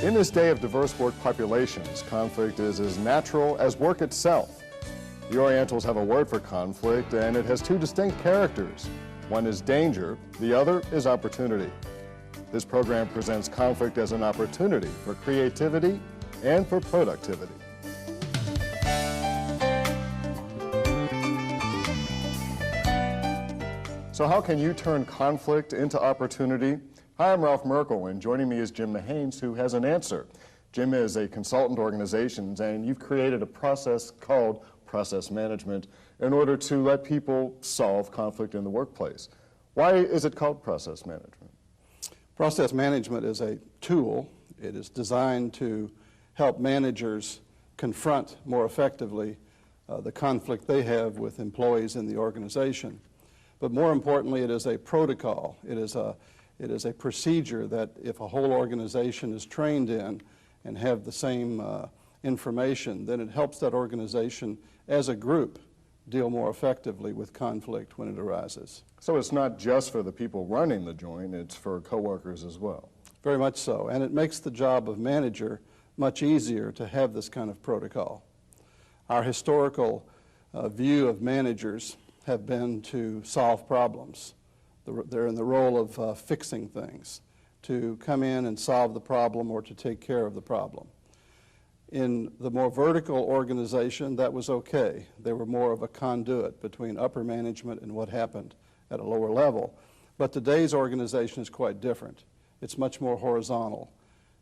In this day of diverse work populations, conflict is as natural as work itself. The Orientals have a word for conflict, and it has two distinct characters. One is danger, the other is opportunity. This program presents conflict as an opportunity for creativity and for productivity. So how can you turn conflict into opportunity? Hi, I'm Ralph Merkel, and joining me is Jim Mahanes, who has an answer. Jim is a consultant organizations, and you've created a process called process management in order to let people solve conflict in the workplace. Why is it called process management? Process management is a tool. It is designed to help managers confront more effectively the conflict they have with employees in the organization. But more importantly, it is a protocol. It is a procedure that if a whole organization is trained in and have the same information, then it helps that organization as a group deal more effectively with conflict when it arises. So it's not just for the people running the joint, it's for coworkers as well. Very much so, and it makes the job of manager much easier to have this kind of protocol. Our historical view of managers have been to solve problems. They're in the role of fixing things, to come in and solve the problem or to take care of the problem. In the more vertical organization, that was okay. They were more of a conduit between upper management and what happened at a lower level. But today's organization is quite different. It's much more horizontal.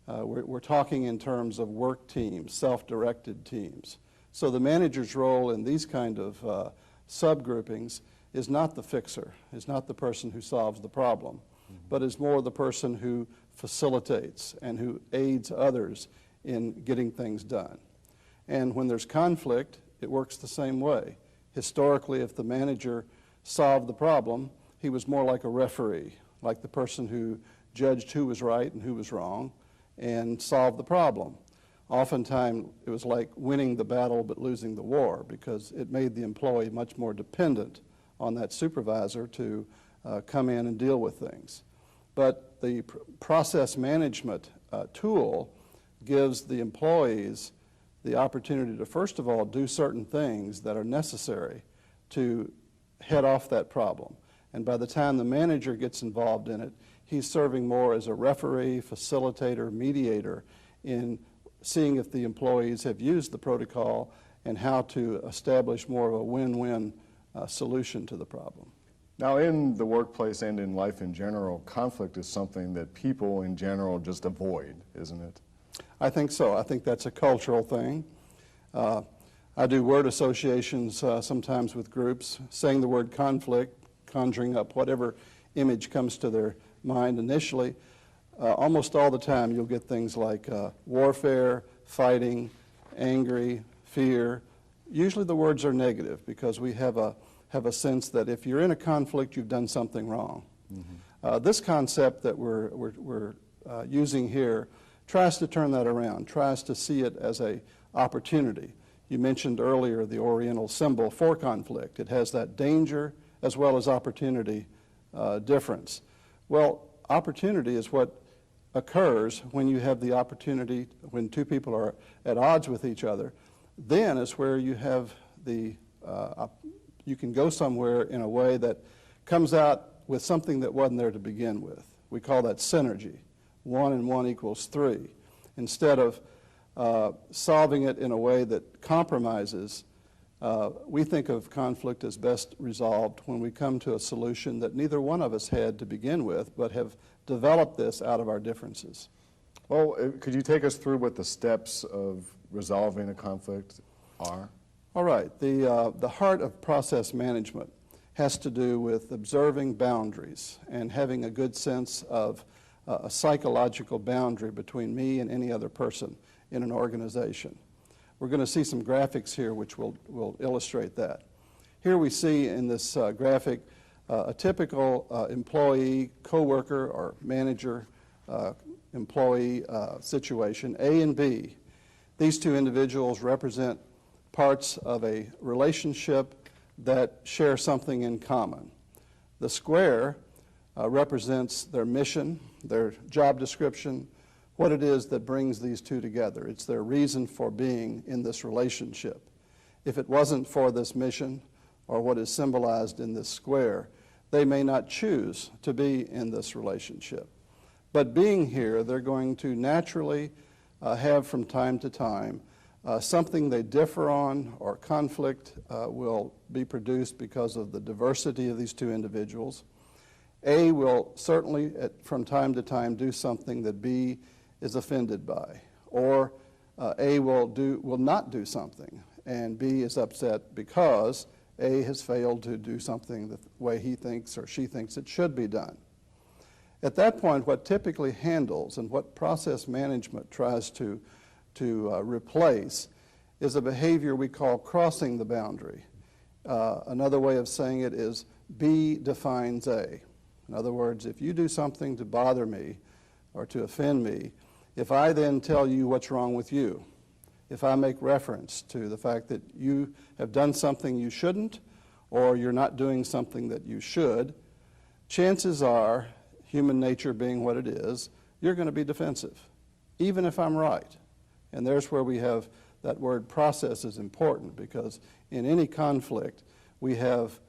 We're talking in terms of work teams, self-directed teams. So the manager's role in these kind of subgroupings is not the fixer, is not the person who solves the problem, but is more the person who facilitates and who aids others in getting things done. And when there's conflict, it works the same way. Historically, if the manager solved the problem, he was more like a referee, like the person who judged who was right and who was wrong and solved the problem. Oftentimes, it was like winning the battle but losing the war because it made the employee much more dependent on that supervisor to come in and deal with things. But the process management tool gives the employees the opportunity to, first of all, do certain things that are necessary to head off that problem. And by the time the manager gets involved in it, he's serving more as a referee, facilitator, mediator in seeing if the employees have used the protocol and how to establish more of a win-win solution to the problem. Now, in the workplace and in life in general, conflict is something that people in general just avoid, isn't it? I think so. I think that's a cultural thing. I do word associations sometimes with groups, saying the word conflict, conjuring up whatever image comes to their mind initially. Almost all the time you'll get things like warfare, fighting, angry, fear. Usually the words are negative because we have a sense that if you're in a conflict, you've done something wrong. Mm-hmm. This concept that we're using here tries to turn that around, tries to see it as an opportunity. You mentioned earlier the Oriental symbol for conflict. It has that danger as well as opportunity difference. Well, opportunity is what occurs when you have the opportunity, when two people are at odds with each other. Then is where you have you can go somewhere in a way that comes out with something that wasn't there to begin with. We call that synergy. 1 and 1 equals 3. Instead of solving it in a way that compromises, we think of conflict as best resolved when we come to a solution that neither one of us had to begin with, but have developed this out of our differences. Well, could you take us through what the steps of resolving a conflict are? All right. The heart of process management has to do with observing boundaries and having a good sense of a psychological boundary between me and any other person in an organization. We're going to see some graphics here which will illustrate that. Here we see in this graphic a typical employee, coworker, or manager employee situation, A and B. These two individuals represent parts of a relationship that share something in common. The square represents their mission, their job description, what it is that brings these two together. It's their reason for being in this relationship. If it wasn't for this mission or what is symbolized in this square, they may not choose to be in this relationship. But being here, they're going to naturally have from time to time something they differ on, or conflict will be produced because of the diversity of these two individuals. A will certainly from time to time do something that B is offended by, or A will not do something and B is upset because A has failed to do something the way he thinks or she thinks it should be done. At that point, what typically handles and what process management tries to replace is a behavior we call crossing the boundary. Another way of saying it is B defines A. In other words, if you do something to bother me or to offend me, if I then tell you what's wrong with you, if I make reference to the fact that you have done something you shouldn't or you're not doing something that you should, chances are, human nature being what it is, you're going to be defensive, even if I'm right. And there's where we have that word process is important, because in any conflict we have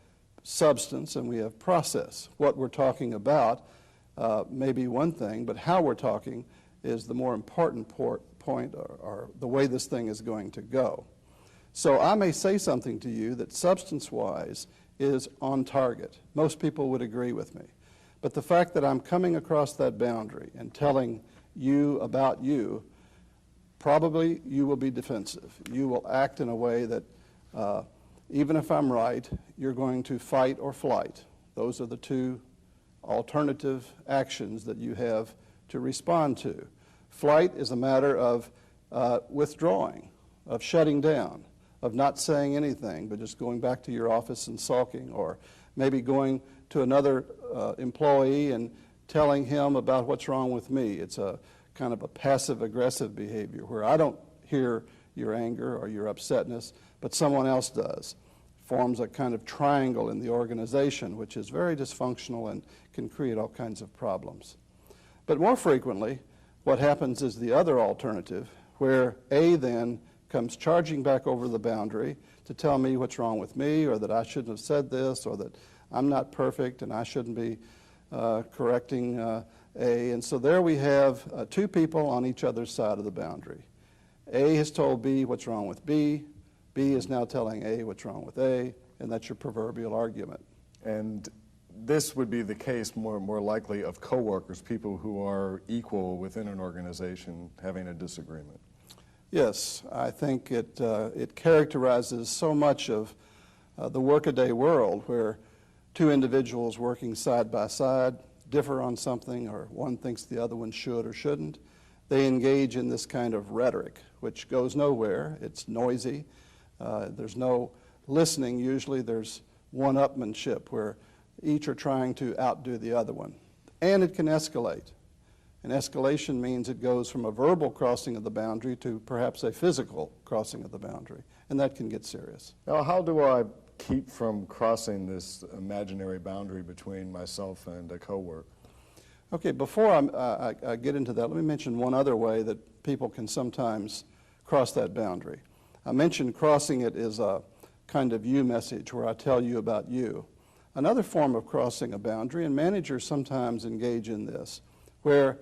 substance and we have process. What we're talking about may be one thing, but how we're talking is the more important point, or the way this thing is going to go. So I may say something to you that substance-wise is on target. Most people would agree with me. But the fact that I'm coming across that boundary and telling you about you, probably you will be defensive. You will act in a way that even if I'm right, you're going to fight or flight. Those are the two alternative actions that you have to respond to. Flight is a matter of withdrawing, of shutting down, of not saying anything, but just going back to your office and sulking, or maybe going to another employee and telling him about what's wrong with me. It's a kind of a passive-aggressive behavior where I don't hear your anger or your upsetness, but someone else does. Forms a kind of triangle in the organization, which is very dysfunctional and can create all kinds of problems. But more frequently, what happens is the other alternative, where A then comes charging back over the boundary to tell me what's wrong with me, or that I shouldn't have said this, or that I'm not perfect and I shouldn't be correcting A. And so there we have two people on each other's side of the boundary. A has told B what's wrong with B. B is now telling A what's wrong with A, and that's your proverbial argument. And this would be the case more likely of coworkers, people who are equal within an organization having a disagreement. Yes, I think it characterizes so much of the workaday world, where two individuals working side by side differ on something, or one thinks the other one should or shouldn't. They engage in this kind of rhetoric, which goes nowhere. It's noisy. There's no listening. Usually there's one-upmanship, where each are trying to outdo the other one. And it can escalate. And escalation means it goes from a verbal crossing of the boundary to perhaps a physical crossing of the boundary. And that can get serious. Now, how do I keep from crossing this imaginary boundary between myself and a coworker? Okay, before I get into that, let me mention one other way that people can sometimes cross that boundary. I mentioned crossing it is a kind of you message, where I tell you about you. Another form of crossing a boundary, and managers sometimes engage in this, where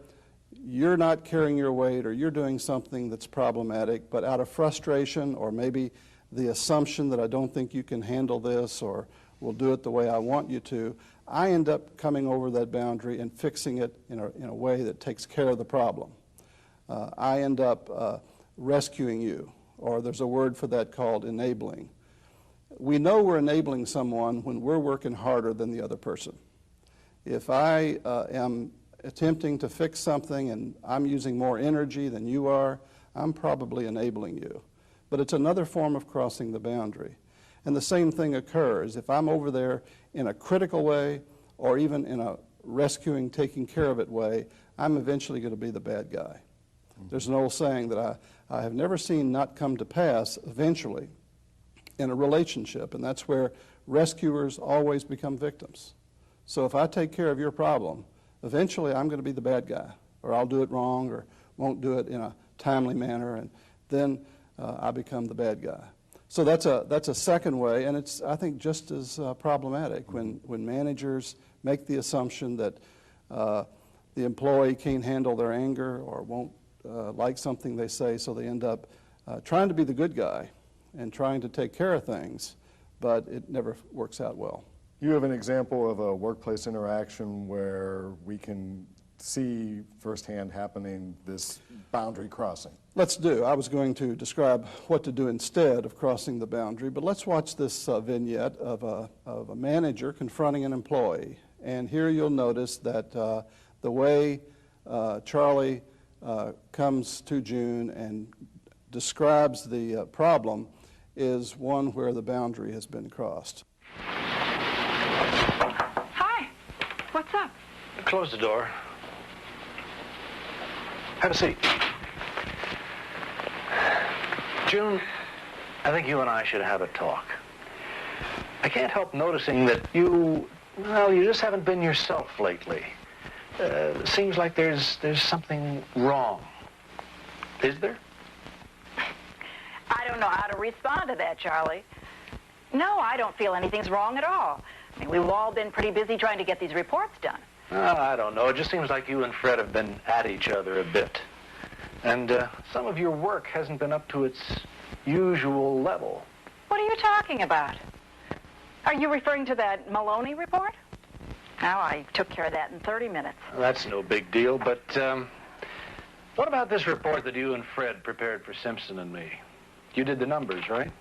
you're not carrying your weight or you're doing something that's problematic, but out of frustration or maybe the assumption that I don't think you can handle this or will do it the way I want you to, I end up coming over that boundary and fixing it in a way that takes care of the problem. I end up rescuing you, or there's a word for that called enabling. We know we're enabling someone when we're working harder than the other person. If I am attempting to fix something and I'm using more energy than you are, I'm probably enabling you. But it's another form of crossing the boundary. And the same thing occurs. If I'm over there in a critical way, or even in a rescuing, taking care of it way, I'm eventually going to be the bad guy. There's an old saying that I have never seen not come to pass eventually in a relationship, and that's where rescuers always become victims. So if I take care of your problem, eventually I'm going to be the bad guy, or I'll do it wrong, or won't do it in a timely manner, and then I become the bad guy. So that's a second way, and it's, I think, just as problematic when managers make the assumption that the employee can't handle their anger or won't like something they say, so they end up trying to be the good guy and trying to take care of things, but it never works out well. You have an example of a workplace interaction where we can see firsthand happening this boundary crossing. Let's do. I was going to describe what to do instead of crossing the boundary, but let's watch this vignette of a manager confronting an employee. And here you'll notice that the way Charlie comes to June and describes the problem is one where the boundary has been crossed. Hi. What's up? Close the door. Have a seat. June, I think you and I should have a talk. I can't help noticing that you just haven't been yourself lately. Seems like there's something wrong. Is there? I don't know how to respond to that, Charlie. No, I don't feel anything's wrong at all. I mean, we've all been pretty busy trying to get these reports done. I don't know. It just seems like you and Fred have been at each other a bit. And some of your work hasn't been up to its usual level. What are you talking about? Are you referring to that Maloney report? Oh, I took care of that in 30 minutes. That's no big deal, but what about this report that you and Fred prepared for Simpson and me? You did the numbers, right?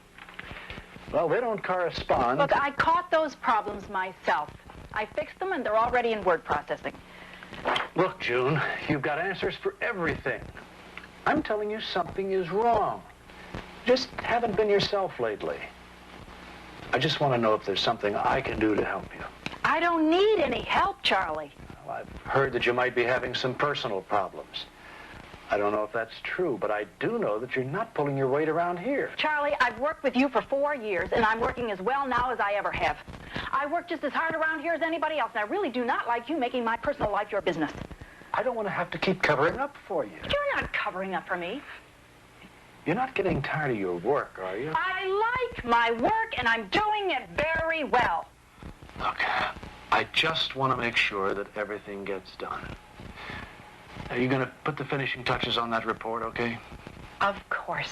Well, they don't correspond. Look, I caught those problems myself. I fixed them, and they're already in word processing. Look, June, you've got answers for everything. I'm telling you something is wrong. Just haven't been yourself lately. I just want to know if there's something I can do to help you. I don't need any help, Charlie. Well, I've heard that you might be having some personal problems. I don't know if that's true, but I do know that you're not pulling your weight around here. Charlie, I've worked with you for 4 years, and I'm working as well now as I ever have. I work just as hard around here as anybody else, and I really do not like you making my personal life your business. I don't want to have to keep covering up for you. You're not covering up for me. You're not getting tired of your work, are you? I like my work, and I'm doing it very well. Look, I just want to make sure that everything gets done. Are you going to put the finishing touches on that report, okay? Of course.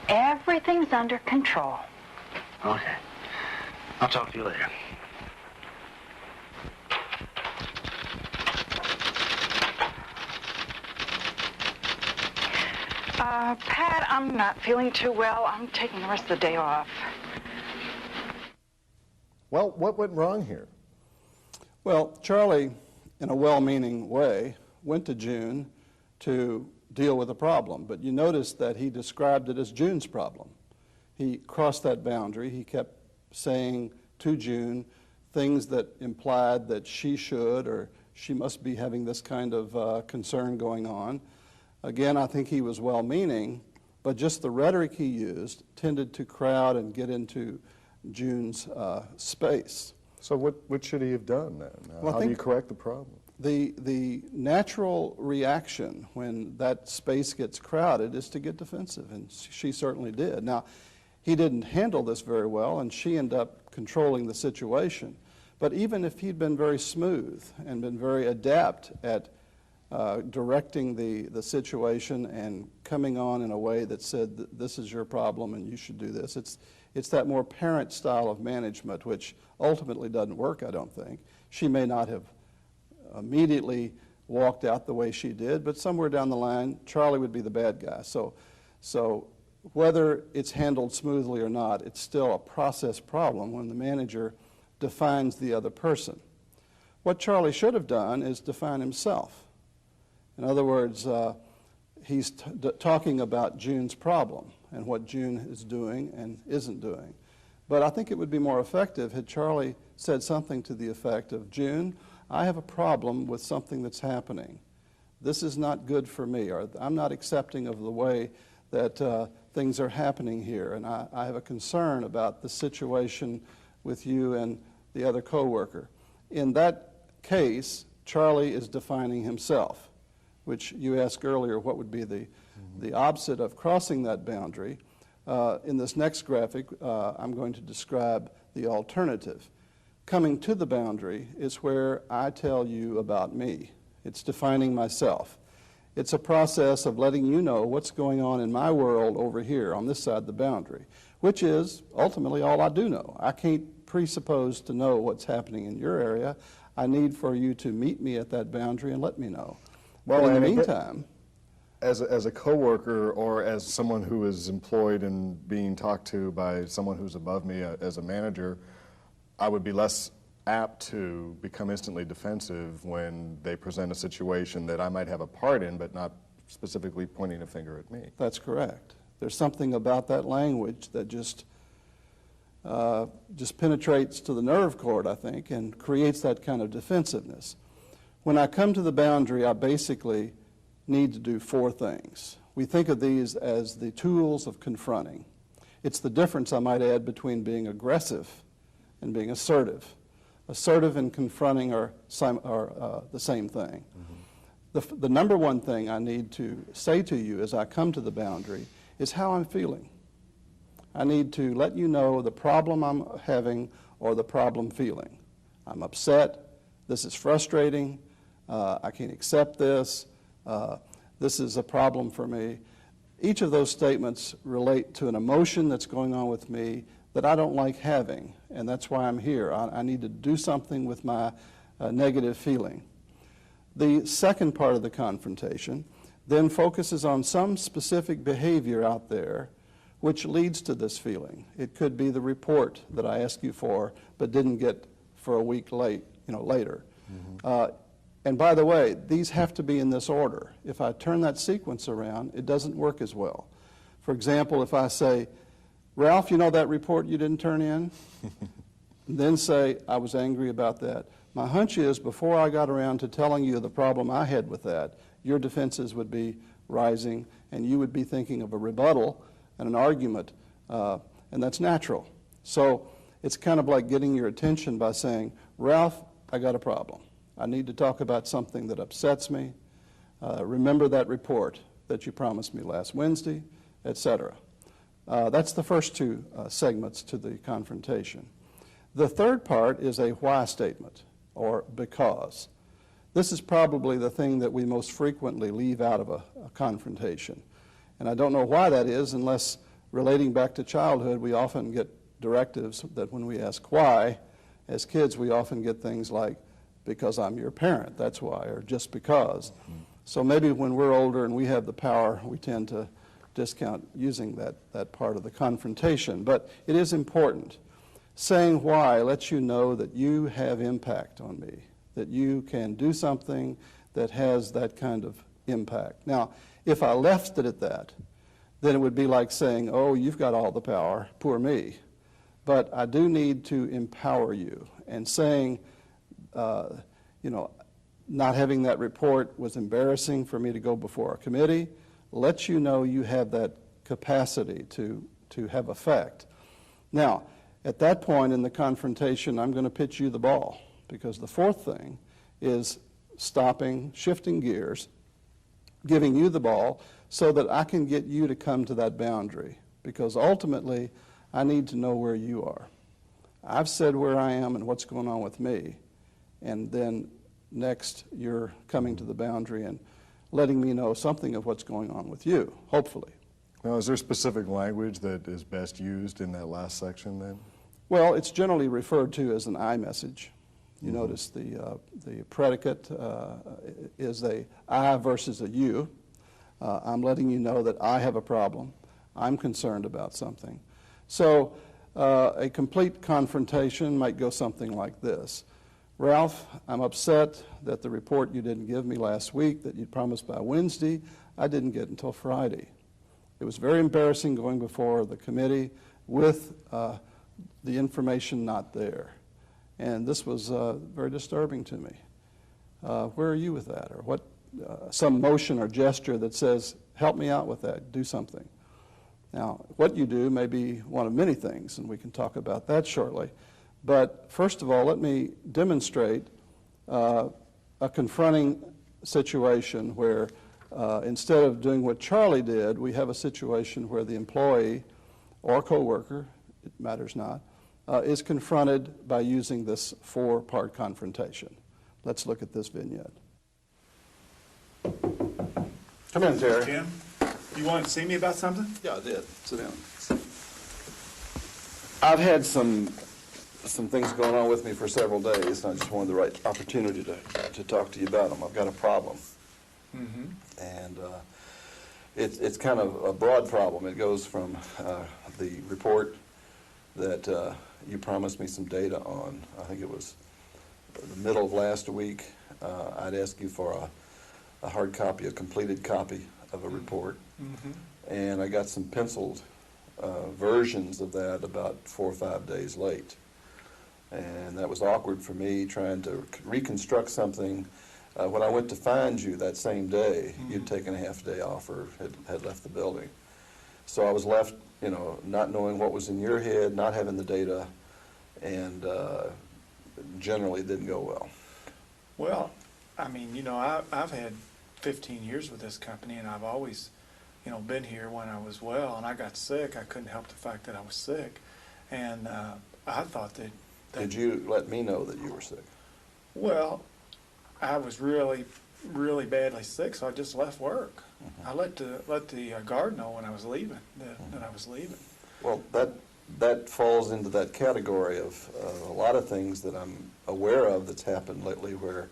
Everything's under control. Okay. I'll talk to you later. Pat, I'm not feeling too well. I'm taking the rest of the day off. Well, what went wrong here? Well, Charlie, in a well-meaning way, went to June to deal with a problem, but you notice that he described it as June's problem. He crossed that boundary. He kept saying to June things that implied that she should or she must be having this kind of concern going on. Again, I think he was well-meaning, but just the rhetoric he used tended to crowd and get into June's space. So what should he have done then? Well, How do you correct the problem? The natural reaction when that space gets crowded is to get defensive, and she certainly did. Now, he didn't handle this very well, and she ended up controlling the situation. But even if he'd been very smooth and been very adept at directing the situation and coming on in a way that said, this is your problem and you should do this, it's that more parent style of management, which ultimately doesn't work, I don't think. She may not have immediately walked out the way she did, but somewhere down the line, Charlie would be the bad guy. So whether it's handled smoothly or not, it's still a process problem when the manager defines the other person. What Charlie should have done is define himself. In other words, he's talking about June's problem and what June is doing and isn't doing. But I think it would be more effective had Charlie said something to the effect of, June, I have a problem with something that's happening. This is not good for me, or I'm not accepting of the way that things are happening here, and I have a concern about the situation with you and the other coworker. In that case, Charlie is defining himself. which you asked earlier what would be the opposite of crossing that boundary. In this next graphic, I'm going to describe the alternative. Coming to the boundary is where I tell you about me. It's defining myself. It's a process of letting you know what's going on in my world over here on this side of the boundary, which is ultimately all I do know. I can't presuppose to know what's happening in your area. I need for you to meet me at that boundary and let me know. Well, but in the meantime, as a coworker or as someone who is employed and being talked to by someone who's above me as a manager, I would be less apt to become instantly defensive when they present a situation that I might have a part in, but not specifically pointing a finger at me. that's correct. There's something about that language that just penetrates to the nerve cord, I think, and creates that kind of defensiveness. When I come to the boundary, I basically need to do four things. We think of these as the tools of confronting. It's the difference, I might add, between being aggressive and being assertive. Assertive and confronting are the same thing. Mm-hmm. The number one thing I need to say to you as I come to the boundary is how I'm feeling. I need to let you know the problem I'm having or the problem feeling. I'm upset. This is frustrating. I can't accept this. This is a problem for me. Each of those statements relate to an emotion that's going on with me that I don't like having, and that's why I'm here. I need to do something with my negative feeling. The second part of the confrontation then focuses on some specific behavior out there which leads to this feeling. It could be the report that I asked you for but didn't get for a week later. Mm-hmm. And by the way, these have to be in this order. If I turn that sequence around, it doesn't work as well. For example, if I say, Ralph, you know that report you didn't turn in? Then say, I was angry about that. My hunch is before I got around to telling you the problem I had with that, your defenses would be rising and you would be thinking of a rebuttal and an argument, and that's natural. So it's kind of like getting your attention by saying, Ralph, I got a problem. I need to talk about something that upsets me. Remember that report that you promised me last Wednesday, etc. That's the first two segments to the confrontation. The third part is a why statement, or because. This is probably the thing that we most frequently leave out of a confrontation. And I don't know why that is, unless relating back to childhood, we often get directives that when we ask why, as kids we often get things like, because I'm your parent, that's why, or just because. Mm-hmm. So maybe when we're older and we have the power, we tend to discount using that part of the confrontation. But it is important. Saying why lets you know that you have impact on me, that you can do something that has that kind of impact. Now, if I left it at that, then it would be like saying, oh, you've got all the power, poor me. But I do need to empower you. And saying, not having that report was embarrassing for me to go before a committee, lets you know you have that capacity to have effect. Now, at that point in the confrontation, I'm going to pitch you the ball, because the fourth thing is stopping, shifting gears, giving you the ball so that I can get you to come to that boundary, because ultimately I need to know where you are. I've said where I am and what's going on with me, and then next you're coming to the boundary and letting me know something of what's going on with you, hopefully. Now, is there specific language that is best used in that last section then? Well, it's generally referred to as an I message. You notice the predicate is a I versus a you. I'm letting you know that I have a problem. I'm concerned about something. So a complete confrontation might go something like this. Ralph, I'm upset that the report you didn't give me last week that you promised by Wednesday, I didn't get until Friday. It was very embarrassing going before the committee with the information not there. And this was very disturbing to me. Where are you with that? Or what? Some motion or gesture that says, help me out with that, do something. Now, what you do may be one of many things, and we can talk about that shortly. But first of all, let me demonstrate a confronting situation where instead of doing what Charlie did, we have a situation where the employee or coworker, it matters not, is confronted by using this four-part confrontation. Let's look at this vignette. Come in, Terry. Jim, you wanted to see me about something? Yeah, I did. Sit down. I've had some things going on with me for several days, and I just wanted the right opportunity to talk to you about them. I've got a problem. Mm-hmm. And it's kind of a broad problem. It goes from the report that you promised me some data on. I think it was the middle of last week. I'd asked you for a hard copy, a completed copy of a report. Mm-hmm. And I got some penciled versions of that about 4 or 5 days late. And that was awkward for me trying to reconstruct something. When I went to find you that same day, you'd taken a half day off or had left the building. So I was left, not knowing what was in your head, not having the data, and generally it didn't go well. Well, I mean, I've had 15 years with this company, and I've always, been here when I was well, and I got sick. I couldn't help the fact that I was sick, and I thought that Did you let me know that you were sick? Well, I was really, really badly sick, so I just left work. Mm-hmm. I let the guard know when I was leaving that I was leaving. Well, that falls into that category of a lot of things that I'm aware of that's happened lately where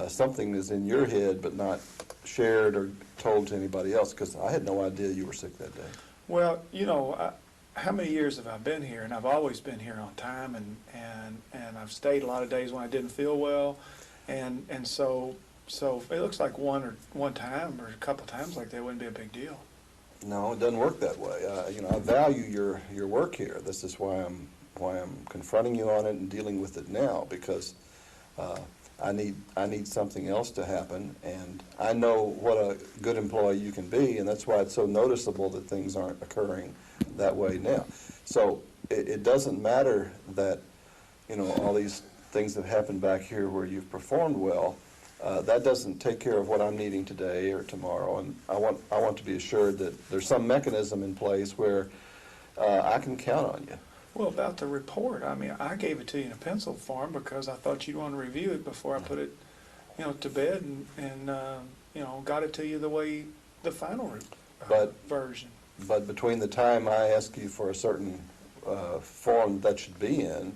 something is in your head but not shared or told to anybody else, because I had no idea you were sick that day. Well, how many years have I been here? And I've always been here on time, and I've stayed a lot of days when I didn't feel well, and so it looks like one time or a couple times like that wouldn't be a big deal. No, it doesn't work that way. I value your work here. This is why I'm confronting you on it and dealing with it now, because I need something else to happen, and I know what a good employee you can be, and that's why it's so noticeable that things aren't occurring that way now. So it doesn't matter that all these things have happened back here where you've performed well. That doesn't take care of what I'm needing today or tomorrow, and I want to be assured that there's some mechanism in place where I can count on you. Well, about the report, I mean, I gave it to you in a pencil form because I thought you'd want to review it before I put it, to bed and got it to you the final version. But between the time I ask you for a certain form that should be in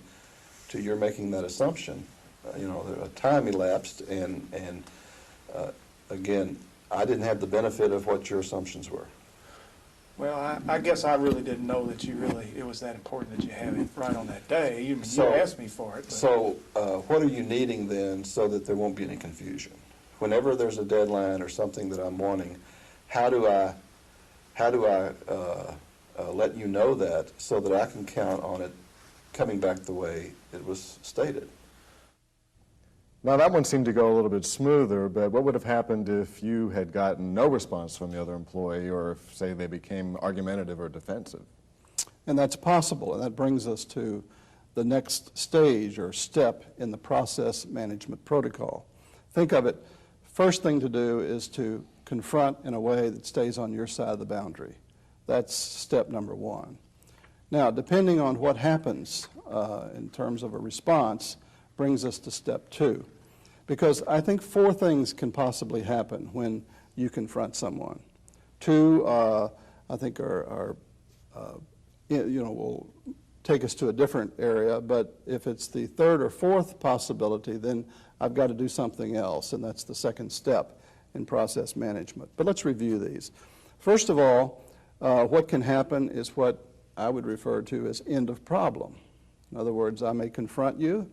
to your making that assumption, a time elapsed, and again, I didn't have the benefit of what your assumptions were. Well, I guess I really didn't know that it was that important that you have it right on that day. You asked me for it. But. So what are you needing then so that there won't be any confusion? Whenever there's a deadline or something that I'm wanting, how do I let you know that so that I can count on it coming back the way it was stated? Now, that one seemed to go a little bit smoother, but what would have happened if you had gotten no response from the other employee, or if, say, they became argumentative or defensive? And that's possible, and that brings us to the next stage or step in the process management protocol. Think of it, first thing to do is to confront in a way that stays on your side of the boundary. That's step number one. Now, depending on what happens in terms of a response, brings us to step two. Because I think 4 things can possibly happen when you confront someone. 2, I think, will take us to a different area, but if it's the 3rd or 4th possibility, then I've got to do something else, and that's the second step in process management. But let's review these. First of all, what can happen is what I would refer to as end of problem. In other words, I may confront you,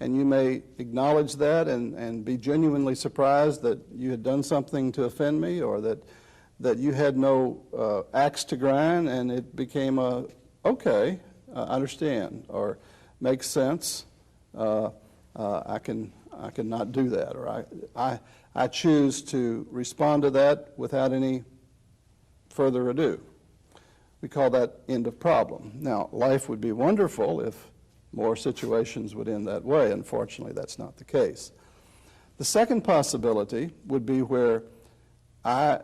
and you may acknowledge that and be genuinely surprised that you had done something to offend me, or that you had no axe to grind, and it became okay, I understand, or makes sense. I can not do that, or I choose to respond to that without any further ado. We call that end of problem. Now, life would be wonderful if more situations would end that way. Unfortunately, that's not the case. The second possibility would be where I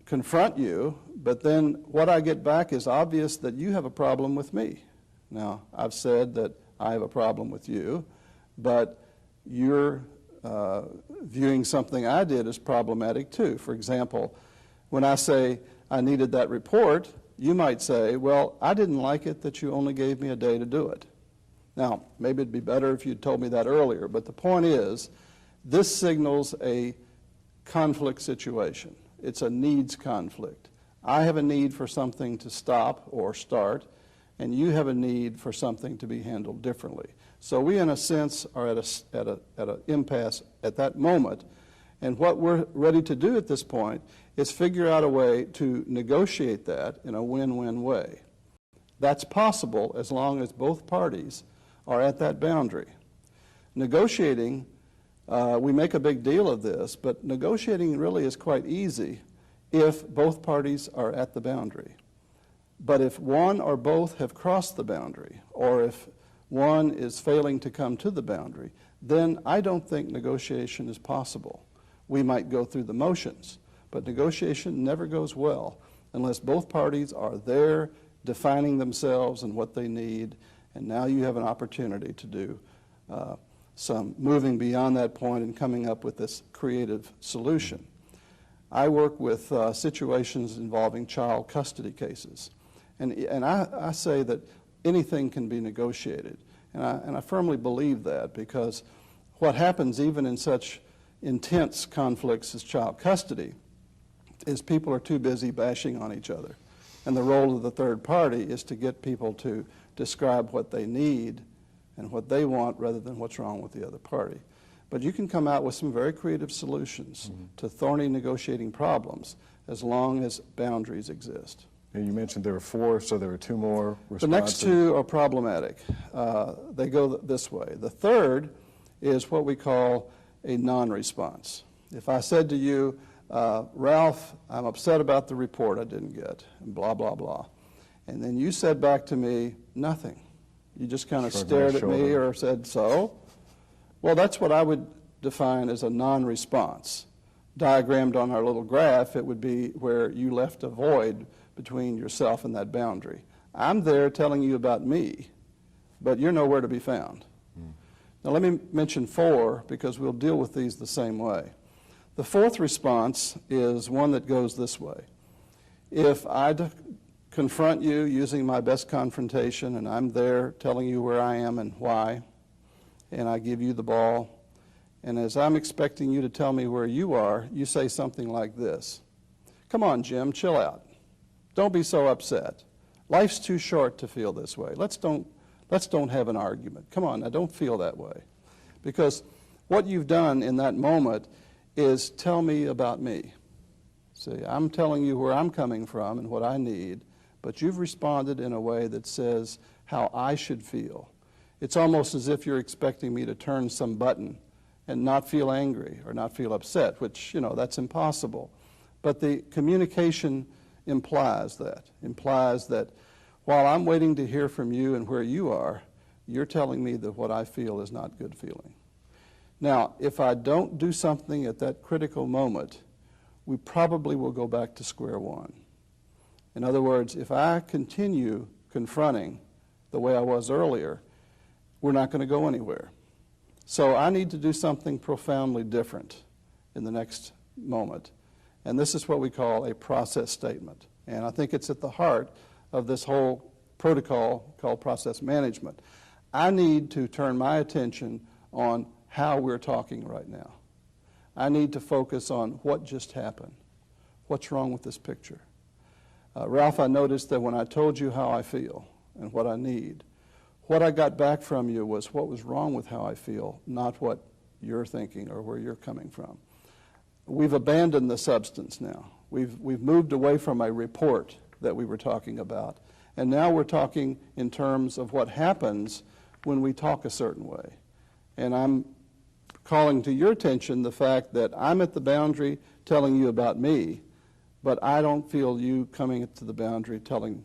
confront you, but then what I get back is obvious that you have a problem with me. Now, I've said that I have a problem with you, but you're viewing something I did as problematic too. For example, when I say I needed that report, you might say, well, I didn't like it that you only gave me a day to do it. Now, maybe it'd be better if you'd told me that earlier, but the point is, this signals a conflict situation. It's a needs conflict. I have a need for something to stop or start, and you have a need for something to be handled differently. So we, in a sense, are at an impasse at that moment, and what we're ready to do at this point is figure out a way to negotiate that in a win-win way. That's possible as long as both parties are at that boundary. Negotiating, we make a big deal of this, but negotiating really is quite easy if both parties are at the boundary. But if one or both have crossed the boundary, or if one is failing to come to the boundary, then I don't think negotiation is possible. We might go through the motions, but negotiation never goes well unless both parties are there defining themselves and what they need, and now you have an opportunity to do some moving beyond that point and coming up with this creative solution. I work with situations involving child custody cases, and I say that anything can be negotiated, and I firmly believe that, because what happens even in such intense conflicts as child custody is people are too busy bashing on each other, and the role of the third party is to get people to describe what they need and what they want rather than what's wrong with the other party. But you can come out with some very creative solutions to thorny negotiating problems as long as boundaries exist. And you mentioned there were 4, so there were 2 more responses. The next 2 are problematic. They go this way. The third is what we call a non-response. If I said to you, Ralph, I'm upset about the report I didn't get, and blah, blah, blah. And then you said back to me, nothing. You just kind of stared at me or said, so? Well, that's what I would define as a non-response. Diagrammed on our little graph, it would be where you left a void between yourself and that boundary. I'm there telling you about me, but you're nowhere to be found. Now let me mention 4, because we'll deal with these the same way. The fourth response is one that goes this way. If I confront you using my best confrontation, and I'm there telling you where I am and why, and I give you the ball, and as I'm expecting you to tell me where you are, you say something like this. Come on, Jim, chill out. Don't be so upset. Life's too short to feel this way. Let's don't have an argument. Come on, now don't feel that way. Because what you've done in that moment is tell me about me. See, I'm telling you where I'm coming from and what I need, but you've responded in a way that says how I should feel. It's almost as if you're expecting me to turn some button and not feel angry or not feel upset, which, that's impossible. But the communication implies that while I'm waiting to hear from you and where you are, you're telling me that what I feel is not good feeling. Now, if I don't do something at that critical moment, we probably will go back to square one. In other words, if I continue confronting the way I was earlier, we're not going to go anywhere. So I need to do something profoundly different in the next moment. And this is what we call a process statement. And I think it's at the heart of this whole protocol called process management. I need to turn my attention on how we're talking right now. I need to focus on what just happened. What's wrong with this picture? Ralph, I noticed that when I told you how I feel and what I need, what I got back from you was what was wrong with how I feel, not what you're thinking or where you're coming from. We've abandoned the substance now. We've moved away from a report that we were talking about, and now we're talking in terms of what happens when we talk a certain way. And I'm calling to your attention the fact that I'm at the boundary telling you about me, but I don't feel you coming to the boundary telling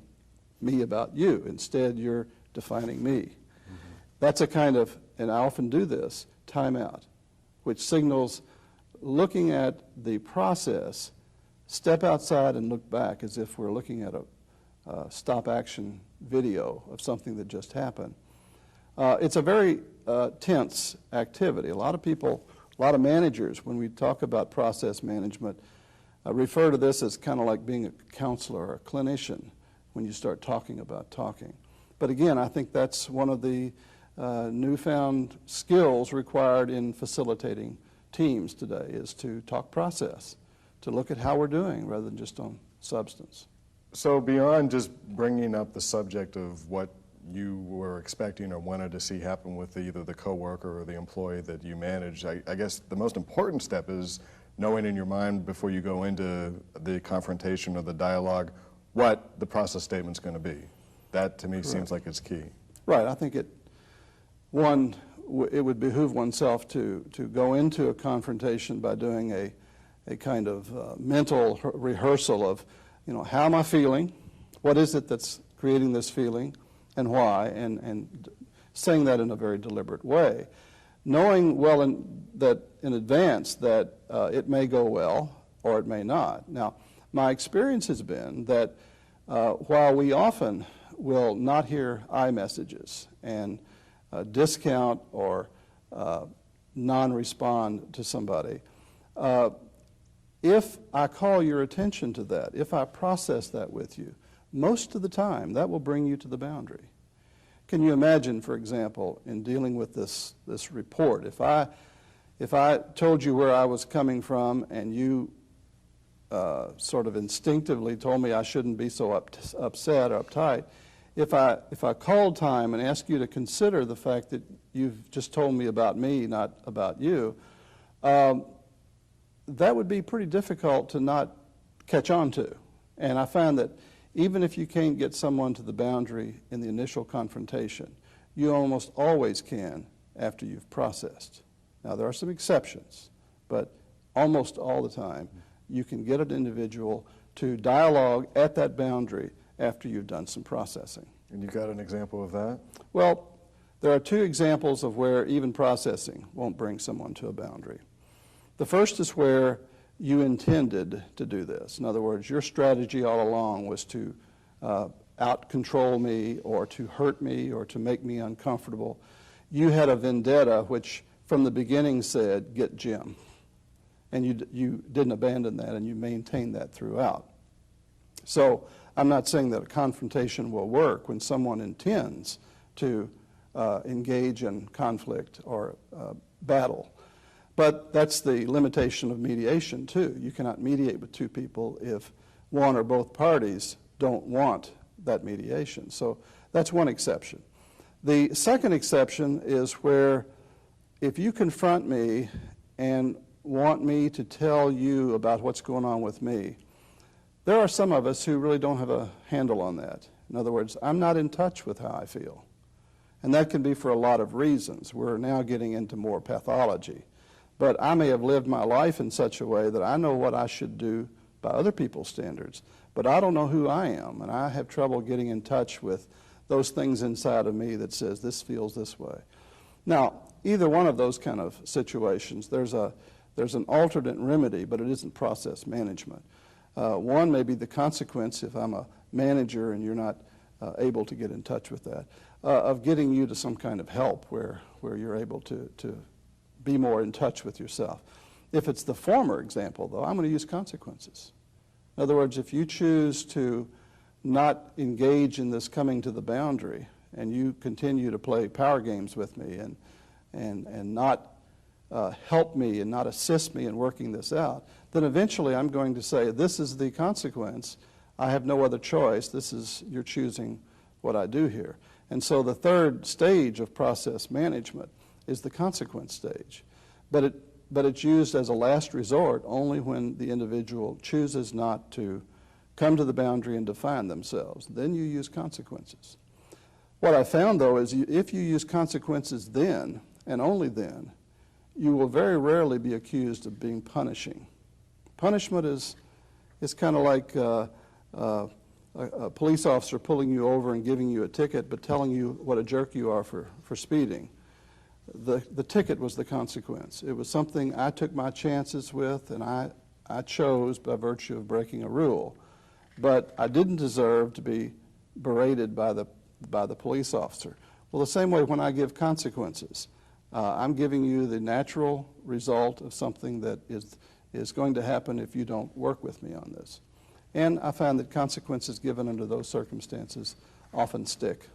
me about you. Instead, you're defining me. Mm-hmm. That's a kind of, and I often do this, timeout, which signals looking at the process, step outside and look back as if we're looking at a stop-action video of something that just happened. It's a very tense activity. A lot of people, a lot of managers, when we talk about process management, refer to this as kind of like being a counselor or a clinician when you start talking about talking. But again, I think that's one of the newfound skills required in facilitating teams today, is to talk process, to look at how we're doing rather than just on substance. So beyond just bringing up the subject of what you were expecting or wanted to see happen with either the coworker or the employee that you manage, I guess the most important step is knowing in your mind before you go into the confrontation or the dialogue what the process statement's going to be. That to me Correct. Seems like it's key. Right. I think it would behoove oneself to go into a confrontation by doing a kind of mental rehearsal of, how am I feeling? What is it that's creating this feeling, and why? And saying that in a very deliberate way, knowing well that in advance that it may go well or it may not. Now, my experience has been that while we often will not hear I messages and discount or non-respond to somebody, if I call your attention to that, if I process that with you, most of the time that will bring you to the boundary. Can you imagine, for example, in dealing with this report, if I told you where I was coming from and you sort of instinctively told me I shouldn't be so upset or uptight, if I called time and asked you to consider the fact that you've just told me about me, not about you, that would be pretty difficult to not catch on to. And I find that even if you can't get someone to the boundary in the initial confrontation, you almost always can after you've processed. Now, there are some exceptions, but almost all the time, you can get an individual to dialogue at that boundary after you've done some processing. And you got an example of that? Well, there are two examples of where even processing won't bring someone to a boundary. The first is where you intended to do this. In other words, your strategy all along was to out-control me or to hurt me or to make me uncomfortable. You had a vendetta which from the beginning said, get Jim. And you didn't abandon that, and you maintained that throughout. So I'm not saying that a confrontation will work when someone intends to engage in conflict or battle. But that's the limitation of mediation, too. You cannot mediate with two people if one or both parties don't want that mediation. So that's one exception. The second exception is where if you confront me and want me to tell you about what's going on with me, there are some of us who really don't have a handle on that. In other words, I'm not in touch with how I feel. And that can be for a lot of reasons. We're now getting into more pathology. But I may have lived my life in such a way that I know what I should do by other people's standards, but I don't know who I am, and I have trouble getting in touch with those things inside of me that says this feels this way. Now, either one of those kind of situations, there's an alternate remedy, but it isn't process management. One may be the consequence, if I'm a manager and you're not able to get in touch with that, of getting you to some kind of help where you're able to be more in touch with yourself. If it's the former example, though, I'm going to use consequences. In other words, if you choose to not engage in this coming to the boundary and you continue to play power games with me and not help me and not assist me in working this out, then eventually I'm going to say, this is the consequence. I have no other choice. You're choosing what I do here. And so the third stage of process management is the consequence stage. But it's used as a last resort only when the individual chooses not to come to the boundary and define themselves. Then you use consequences. What I found, though, is if you use consequences then, and only then, you will very rarely be accused of being punishing. Punishment is kind of like a police officer pulling you over and giving you a ticket but telling you what a jerk you are for speeding. The ticket was the consequence. It was something I took my chances with, and I chose by virtue of breaking a rule. But I didn't deserve to be berated by the police officer. Well, the same way when I give consequences, I'm giving you the natural result of something that is going to happen if you don't work with me on this. And I found that consequences given under those circumstances often stick.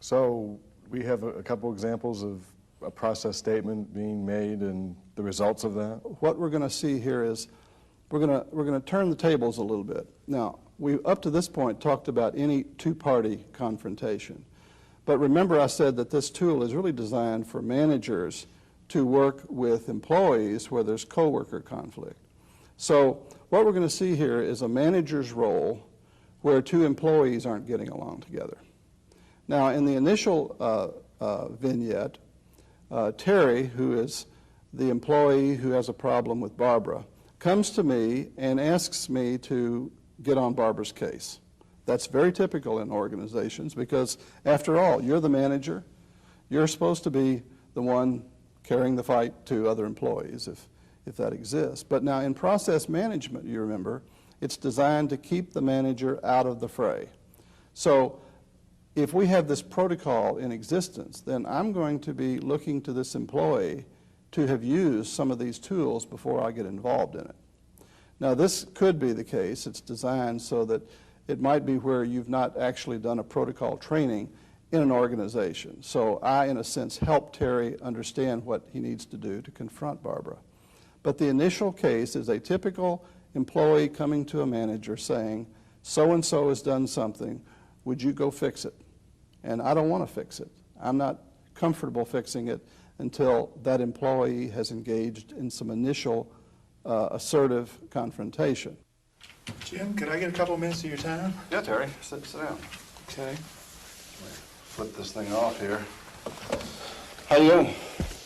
So we have a couple examples of a process statement being made and the results of that. What we're going to see here is we're going to turn the tables a little bit. Now, we up to this point talked about any two-party confrontation. But remember I said that this tool is really designed for managers to work with employees where there's coworker conflict. So what we're going to see here is a manager's role where two employees aren't getting along together. Now, in the initial vignette, Terry, who is the employee who has a problem with Barbara, comes to me and asks me to get on Barbara's case. That's very typical in organizations because, after all, you're the manager. You're supposed to be the one carrying the fight to other employees if that exists. But now in process management, you remember, it's designed to keep the manager out of the fray. So if we have this protocol in existence, then I'm going to be looking to this employee to have used some of these tools before I get involved in it. Now, this could be the case. It's designed so that it might be where you've not actually done a protocol training in an organization. So I, in a sense, help Terry understand what he needs to do to confront Barbara. But the initial case is a typical employee coming to a manager saying, so-and-so has done something, would you go fix it? And I don't want to fix it. I'm not comfortable fixing it until that employee has engaged in some initial assertive confrontation. Jim, could I get a couple minutes of your time? Yeah, Terry, sit down. Okay. Flip this thing off here. How you doing?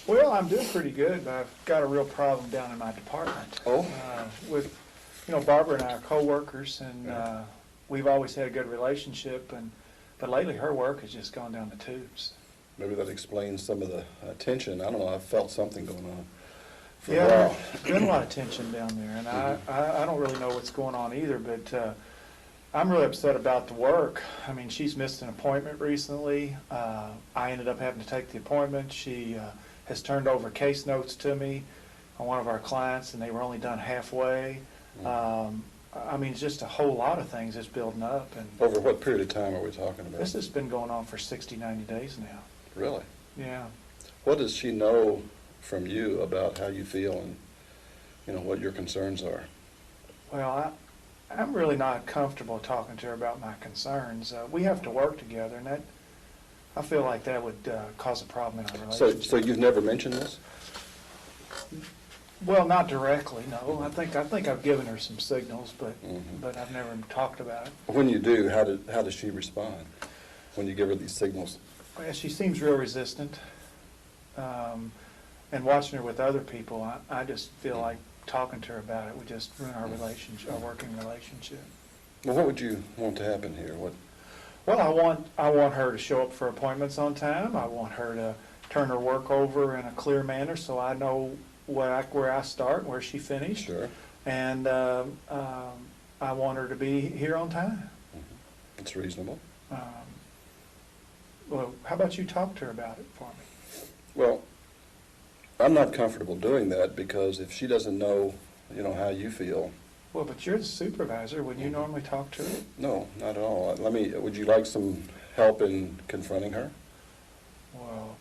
Well, I'm doing pretty good, but I've got a real problem down in my department. Oh? With, Barbara and I are co-workers, and we've always had a good relationship, but lately her work has just gone down the tubes. Maybe that explains some of the tension. I don't know, I've felt something going on for a Yeah, while. there's been a lot of tension down there, and I don't really know what's going on either, but I'm really upset about the work. I mean, she's missed an appointment recently. I ended up having to take the appointment. She has turned over case notes to me on one of our clients, and they were only done halfway. I mean, just a whole lot of things is building up. And Over what period of time are we talking about? this has been going on for 60, 90 days now. Really? Yeah. What does she know from you about how you feel and, what your concerns are? Well, I'm really not comfortable talking to her about my concerns. We have to work together, and I feel like that would cause a problem in our relationship. So you've never mentioned this? Well, not directly, no. I think I've given her some signals, but I've never talked about it. When you do, how does she respond when you give her these signals? Well, she seems real resistant. And watching her with other people, I just feel like talking to her about it would just ruin our relationship, our working relationship. Well, what would you want to happen here? Well, I want her to show up for appointments on time. I want her to turn her work over in a clear manner so I know where I start and where she finished. Sure. And I want her to be here on time. It's reasonable. Well, how about you talk to her about it for me? Well, I'm not comfortable doing that because if she doesn't know, how you feel. Well, but you're the supervisor. Would you normally talk to her? No, not at all. Would you like some help in confronting her? Well,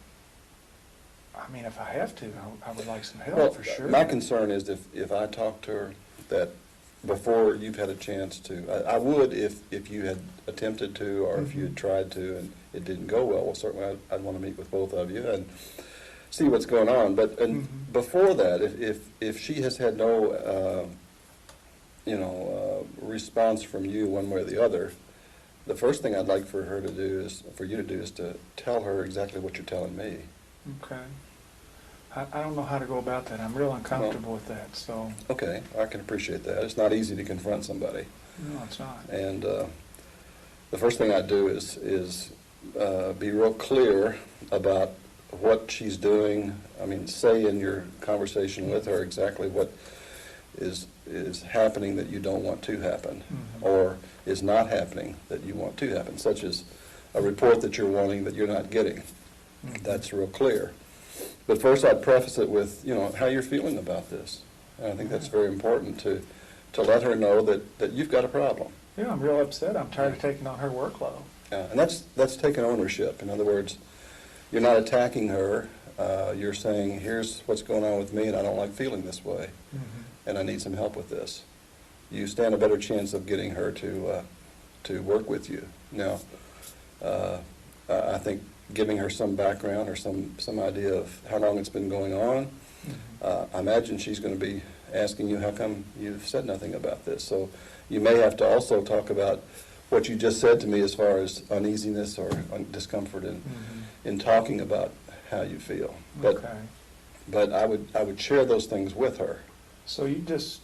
I mean, if I have to, I would like some help for sure. My concern is if I talk to her that before you've had a chance to, I would if you had attempted to or if you had tried to and it didn't go well certainly I'd want to meet with both of you and see what's going on. But before that, if she has had no, response from you one way or the other, the first thing I'd like for you to do is to tell her exactly what you're telling me. Okay. I don't know how to go about that. I'm real uncomfortable with that, so. Okay, I can appreciate that. It's not easy to confront somebody. No, it's not. And the first thing I do is be real clear about what she's doing? I mean, say in your conversation with her exactly what is happening that you don't want to happen, or is not happening that you want to happen, such as a report that you're wanting that you're not getting. That's real clear. But first I'd preface it with, how you're feeling about this. And I think that's very important to let her know that you've got a problem. Yeah, I'm real upset. I'm tired of taking on her workload. And that's taking ownership. In other words, you're not attacking her. You're saying, here's what's going on with me, and I don't like feeling this way, and I need some help with this. You stand a better chance of getting her to work with you. Now, I think giving her some background or some idea of how long it's been going on, I imagine she's going to be asking you, how come you've said nothing about this? So you may have to also talk about what you just said to me as far as uneasiness or discomfort in talking about how you feel. But I would share those things with her. So you just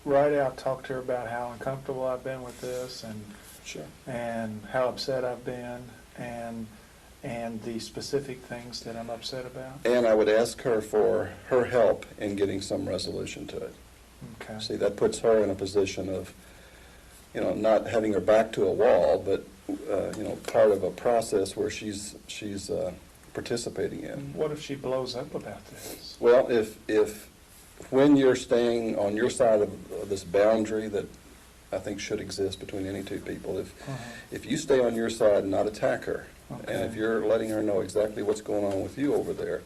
right out talk to her about how uncomfortable I've been with this, and Sure. and how upset I've been, and the specific things that I'm upset about. And I would ask her for her help in getting some resolution to it. Okay. See, that puts her in a position of, not having her back to a wall, but, part of a process where she's participating in. What if she blows up about this? Well, if when you're staying on your side of this boundary that I think should exist between any two people, if you stay on your side and not attack her, and if you're letting her know exactly what's going on with you over there,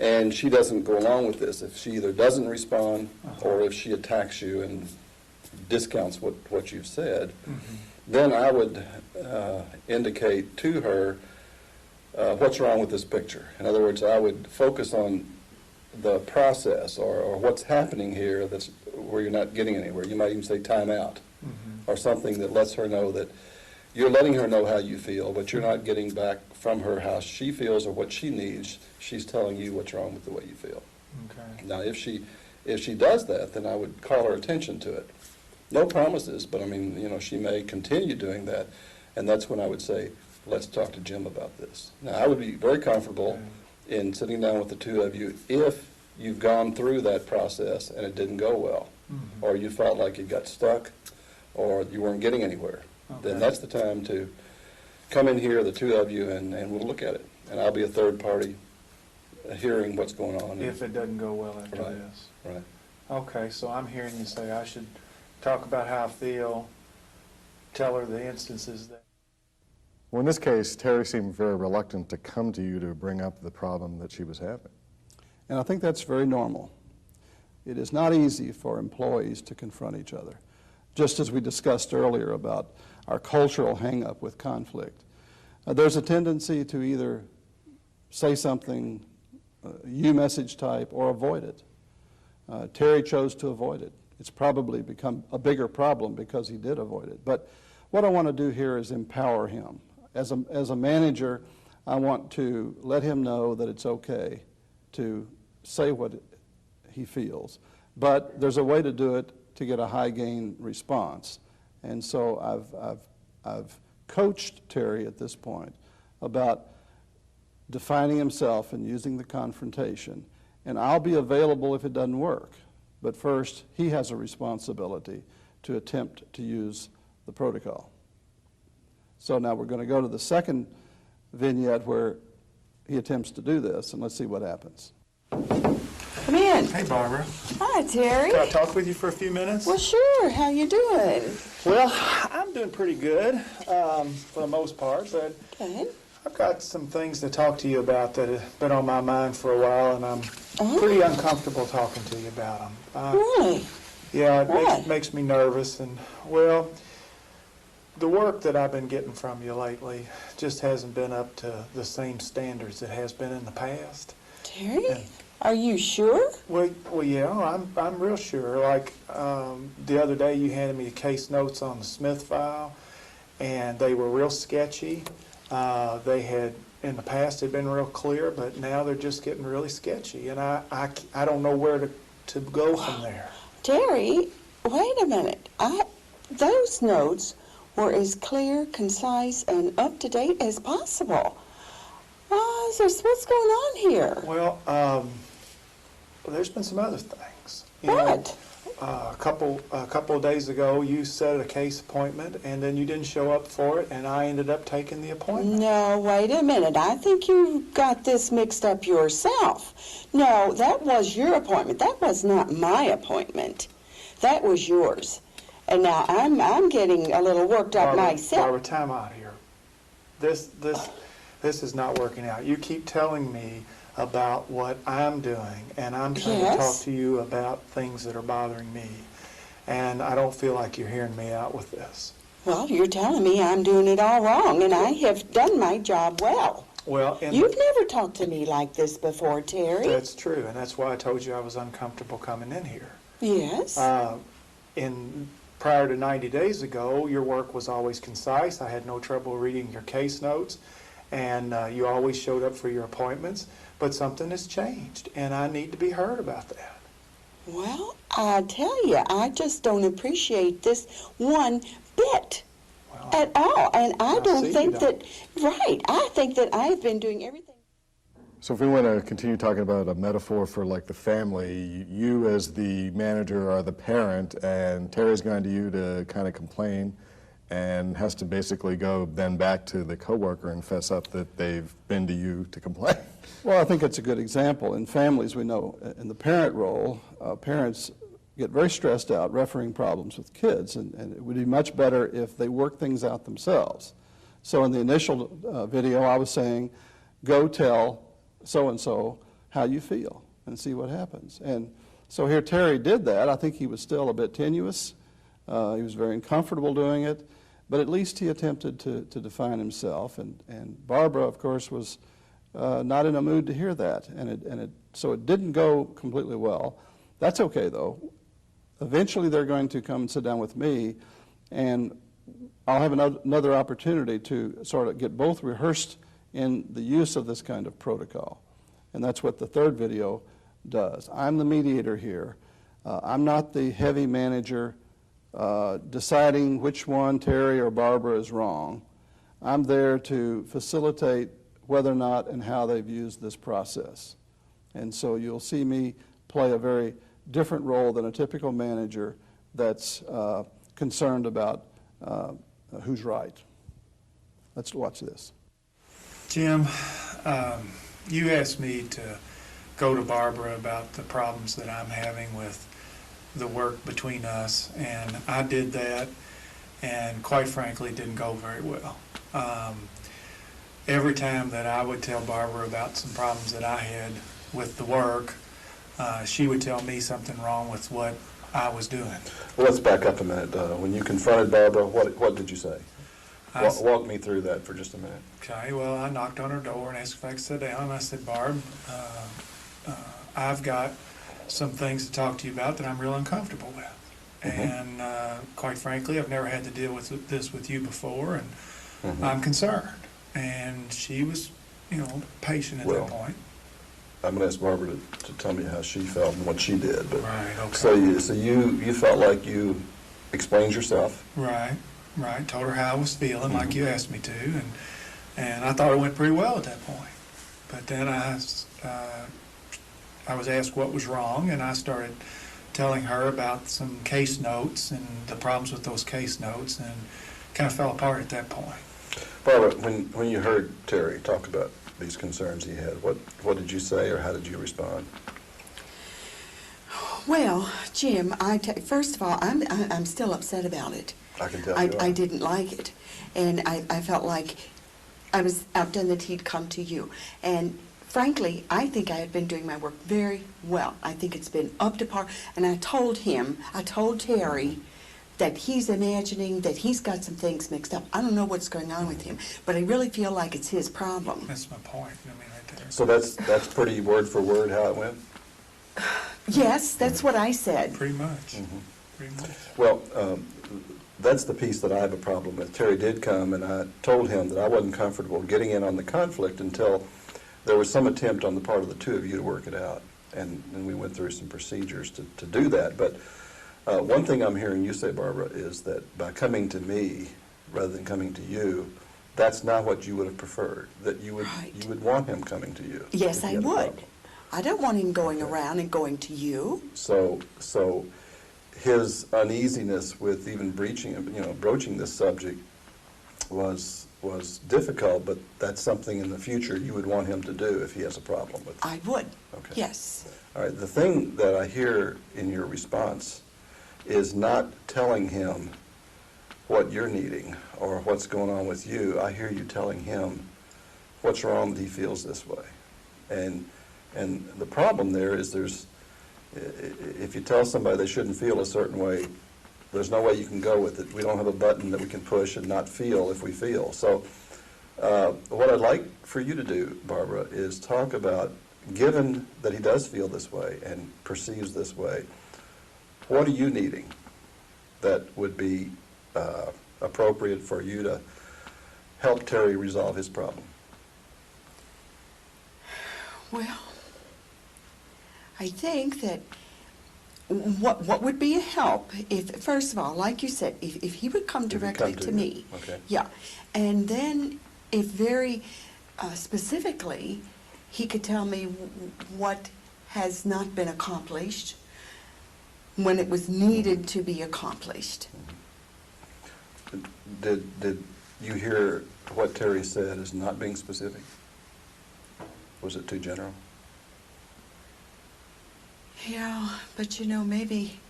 and she doesn't go along with this, if she either doesn't respond or if she attacks you and discounts what you've said, then I would indicate to her what's wrong with this picture. In other words, I would focus on the process or what's happening here that's where you're not getting anywhere. You might even say time out or something that lets her know that you're letting her know how you feel, but you're not getting back from her how she feels or what she needs. She's telling you what's wrong with the way you feel. Okay. Now, if she does that, then I would call her attention to it. No promises, but I mean, she may continue doing that, and that's when I would say, let's talk to Jim about this. Now, I would be very comfortable in sitting down with the two of you if you've gone through that process and it didn't go well, or you felt like you got stuck, or you weren't getting anywhere. Then that's the time to come in here, the two of you, and we'll look at it. And I'll be a third party hearing what's going on. If it doesn't go well after this. Right. Okay, so I'm hearing you say I should talk about how I feel, tell her the instances that... Well, in this case, Terry seemed very reluctant to come to you to bring up the problem that she was having. And I think that's very normal. It is not easy for employees to confront each other. Just as we discussed earlier about our cultural hang-up with conflict. There's a tendency to either say something, you message type, or avoid it. Terry chose to avoid it. It's probably become a bigger problem because he did avoid it. But what I want to do here is empower him. As a manager, I want to let him know that it's okay to say what he feels. But there's a way to do it to get a high-gain response. And so I've coached Terry at this point about defining himself and using the confrontation. And I'll be available if it doesn't work. But first, he has a responsibility to attempt to use the protocol. So now we're going to go to the second vignette where he attempts to do this, and let's see what happens. Come in. Hey, Barbara. Hi, Terry. Can I talk with you for a few minutes? Well, sure. How you doing? Well, I'm doing pretty good for the most part, but Good. I've got some things to talk to you about that have been on my mind for a while, and I'm pretty uncomfortable talking to you about them. Really? Yeah, Why? it makes me nervous, and, well, the work that I've been getting from you lately just hasn't been up to the same standards it has been in the past. Terry, are you sure? Well, yeah, I'm real sure. Like, the other day you handed me case notes on the Smith file, and they were real sketchy. They had, in the past, had been real clear, but now they're just getting really sketchy, and I don't know where to go from there. Terry, wait a minute. Those notes were as clear, concise, and up-to-date as possible. Oh, what's going on here? Well, there's been some other things. You What? know, a couple of days ago, you set a case appointment, and then you didn't show up for it, and I ended up taking the appointment. No, wait a minute. I think you got this mixed up yourself. No, that was your appointment. That was not my appointment. That was yours. And now I'm getting a little worked up myself. Barbara, time out here. This is not working out. You keep telling me about what I'm doing, and I'm trying to talk to you about things that are bothering me. And I don't feel like you're hearing me out with this. Well, you're telling me I'm doing it all wrong, and I have done my job well. Well, You've never talked to me like this before, Terry. that's true, and that's why I told you I was uncomfortable coming in here. Yes. Prior to 90 days ago, your work was always concise. I had no trouble reading your case notes, and you always showed up for your appointments. But something has changed, and I need to be heard about that. Well, I tell you, I just don't appreciate this one bit Well, at all. And I I don't see think you that, right, I think that I've been doing everything. So if we want to continue talking about a metaphor for like the family, you as the manager are the parent, and Terry's going to you to kind of complain and has to basically go then back to the coworker and fess up that they've been to you to complain. Well, I think it's a good example. In families, we know in the parent role, parents get very stressed out refereeing problems with kids, and it would be much better if they work things out themselves. So in the initial video, I was saying, go tell so-and-so how you feel and see what happens. And so here Terry did that. I think he was still a bit tenuous. He was very uncomfortable doing it, but at least he attempted to define himself. And Barbara, of course, was not in a mood to hear that, so it didn't go completely well. That's okay, though. Eventually, they're going to come and sit down with me, and I'll have another opportunity to sort of get both rehearsed in the use of this kind of protocol, and that's what the third video does. I'm the mediator here. I'm not the heavy manager deciding which one, Terry or Barbara, is wrong. I'm there to facilitate whether or not and how they've used this process. And so you'll see me play a very different role than a typical manager that's concerned about who's right. Let's watch this. Jim, you asked me to go to Barbara about the problems that I'm having with the work between us, and I did that, and quite frankly, it didn't go very well. Every time that I would tell Barbara about some problems that I had with the work, she would tell me something wrong with what I was doing. Well, let's back up a minute. When you confronted Barbara, what did you say? Walk me through that for just a minute. Okay, well, I knocked on her door and asked if I could sit down, and I said, Barb, I've got some things to talk to you about that I'm real uncomfortable with. And quite frankly, I've never had to deal with this with you before, and I'm concerned. And she was, patient at that point. I'm going to ask Barbara to tell me how she felt and what she did. But right, okay. So you felt like you explained yourself. Right. Told her how I was feeling, like you asked me to, and I thought it went pretty well at that point. But then I was asked what was wrong, and I started telling her about some case notes and the problems with those case notes, and kind of fell apart at that point. Barbara, when you heard Terry talk about these concerns he had, what did you say, or how did you respond? Well, Jim, first of all, I'm still upset about it. I can tell you. I didn't like it, and I felt like I was outdone that he'd come to you. And frankly, I think I had been doing my work very well. I think it's been up to par. And I told Terry, that he's imagining that he's got some things mixed up. I don't know what's going on with him, but I really feel like it's his problem. That's my point. Right there. So that's pretty word for word how it went? Yes, that's what I said. Pretty much. Pretty much. Well, that's the piece that I have a problem with. Terry did come, and I told him that I wasn't comfortable getting in on the conflict until there was some attempt on the part of the two of you to work it out. And we went through some procedures to do that. But one thing I'm hearing you say, Barbara, is that by coming to me rather than coming to you, that's not what you would have preferred, that you would Right. you would want him coming to you. Yes, if you I had a would. problem. I don't want him going Okay. around and going to you. So his uneasiness with even broaching this subject was difficult, but that's something in the future you would want him to do if he has a problem with it. I would. Okay. Yes. All right, the thing that I hear in your response is not telling him what you're needing or what's going on with you. I hear you telling him what's wrong that he feels this way. And the problem there is if you tell somebody they shouldn't feel a certain way, there's no way you can go with it. We don't have a button that we can push and not feel if we feel. So what I'd like for you to do, Barbara, is talk about, given that he does feel this way and perceives this way, what are you needing that would be appropriate for you to help Terry resolve his problem? Well, I think that what would be a help if, first of all, like you said, if he would come If he'd directly come to to you, me. okay. Yeah. And then if very specifically, he could tell me what has not been accomplished when it was needed to be accomplished. Did you hear what Terry said as not being specific? Was it too general? Yeah, but maybe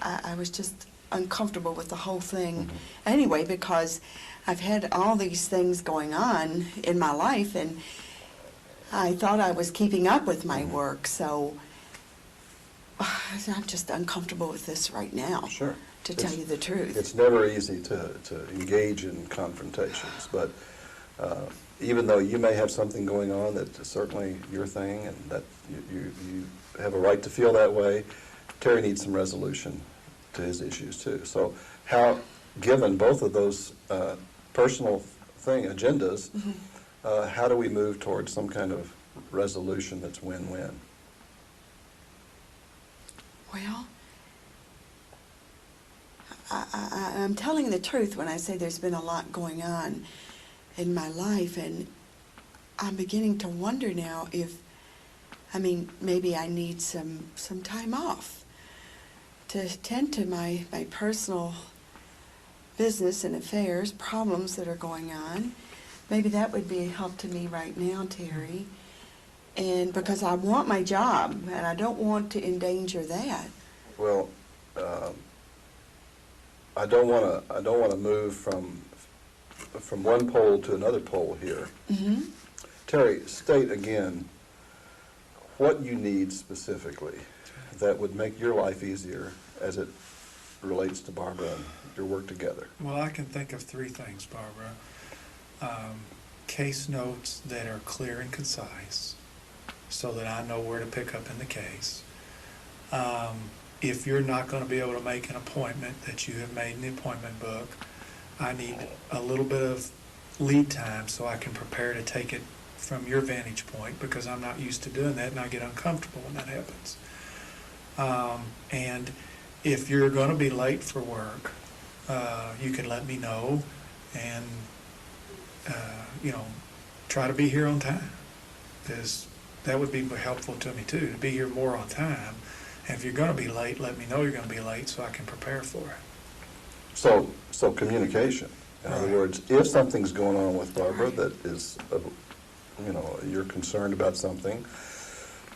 I was just uncomfortable with the whole thing anyway, because I've had all these things going on in my life, and I thought I was keeping up with my work, so I'm just uncomfortable with this right now. Sure. To tell you the truth. It's never easy to engage in confrontations, but even though you may have something going on that's certainly your thing and that you have a right to feel that way, Terry needs some resolution to his issues too. So given both of those personal agendas, how do we move towards some kind of resolution that's win-win? Well, I'm telling the truth when I say there's been a lot going on in my life, and I'm beginning to wonder now if, maybe I need some time off to attend to my personal business and affairs, problems that are going on. Maybe that would be a help to me right now, Terry. And because I want my job, and I don't want to endanger that. Well, I don't want to move from one pole to another pole here. Mm-hmm. Terry, state again what you need specifically that would make your life easier as it relates to Barbara and your work together. Well, I can think of three things, Barbara. Case notes that are clear and concise so that I know where to pick up in the case. If you're not going to be able to make an appointment that you have made in the appointment book, I need a little bit of lead time so I can prepare to take it from your vantage point, because I'm not used to doing that and I get uncomfortable when that happens. And if you're going to be late for work, you can let me know and, try to be here on time, because that would be helpful to me too, to be here more on time. And if you're going to be late, let me know you're going to be late so I can prepare for it. So communication. In other Right. words, if something's going on with Barbara that is, you're concerned about something,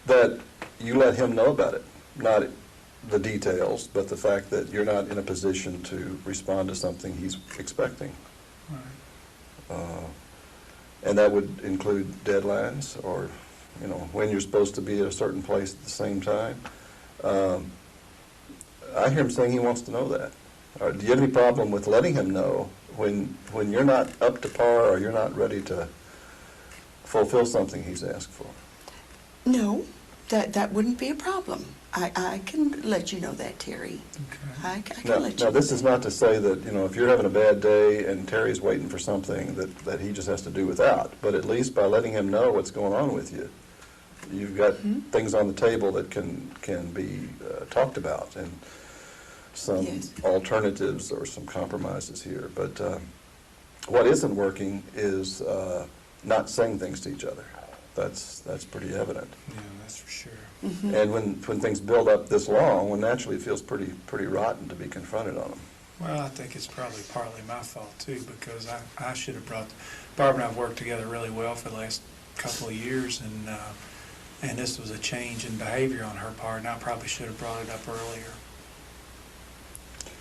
that you let him know about it. Not the details, but the fact that you're not in a position to respond to something he's expecting. Right. And that would include deadlines or, when you're supposed to be at a certain place at the same time. I hear him saying he wants to know that. Do you have any problem with letting him know when you're not up to par or you're not ready to fulfill something he's asked for? No, that wouldn't be a problem. I can let you know that, Terry. Okay. I can Now, let you now, know this that. is not to say that, if you're having a bad day and Terry's waiting for something that he just has to do without, but at least by letting him know what's going on with you, you've got things on the table that can be talked about, and some Yes. alternatives or some compromises here. But What isn't working is not saying things to each other. That's pretty evident. Yeah, that's for sure. And when things build up this long, well, naturally it feels pretty rotten to be confronted on them. Well, I think it's probably partly my fault too, because I should have brought, Barbara and I have worked together really well for the last couple of years, and this was a change in behavior on her part, and I probably should have brought it up earlier.